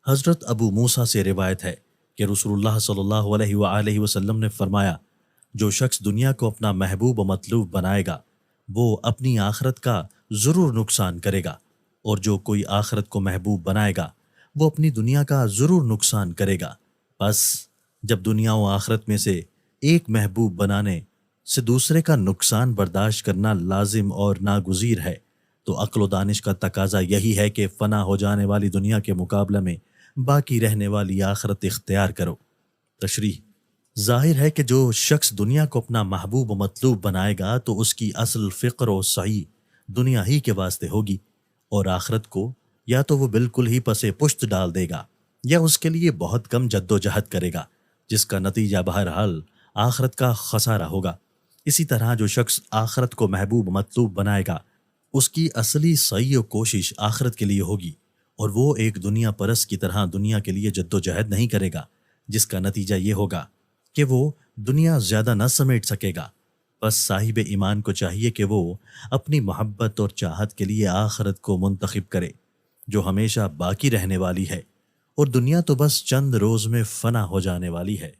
حضرت ابو موسیٰ سے روایت ہے کہ رسول اللہ صلی اللہ علیہ وآلہ وسلم نے فرمایا، جو شخص دنیا کو اپنا محبوب و مطلوب بنائے گا وہ اپنی آخرت کا ضرور نقصان کرے گا، اور جو کوئی آخرت کو محبوب بنائے گا وہ اپنی دنیا کا ضرور نقصان کرے گا۔ بس جب دنیا و آخرت میں سے ایک محبوب بنانے سے دوسرے کا نقصان برداشت کرنا لازم اور ناگزیر ہے تو عقل و دانش کا تقاضا یہی ہے کہ فنا ہو جانے والی دنیا کے مقابلے میں باقی رہنے والی آخرت اختیار کرو۔ تشریح: ظاہر ہے کہ جو شخص دنیا کو اپنا محبوب و مطلوب بنائے گا تو اس کی اصل فکر و سعی دنیا ہی کے واسطے ہوگی، اور آخرت کو یا تو وہ بالکل ہی پسے پشت ڈال دے گا یا اس کے لیے بہت کم جد و جہد کرے گا، جس کا نتیجہ بہرحال آخرت کا خسارہ ہوگا۔ اسی طرح جو شخص آخرت کو محبوب و مطلوب بنائے گا اس کی اصلی سعی و کوشش آخرت کے لیے ہوگی، اور وہ ایک دنیا پرست کی طرح دنیا کے لیے جد و جہد نہیں کرے گا، جس کا نتیجہ یہ ہوگا کہ وہ دنیا زیادہ نہ سمیٹ سکے گا۔ بس صاحب ایمان کو چاہیے کہ وہ اپنی محبت اور چاہت کے لیے آخرت کو منتخب کرے جو ہمیشہ باقی رہنے والی ہے، اور دنیا تو بس چند روز میں فنا ہو جانے والی ہے۔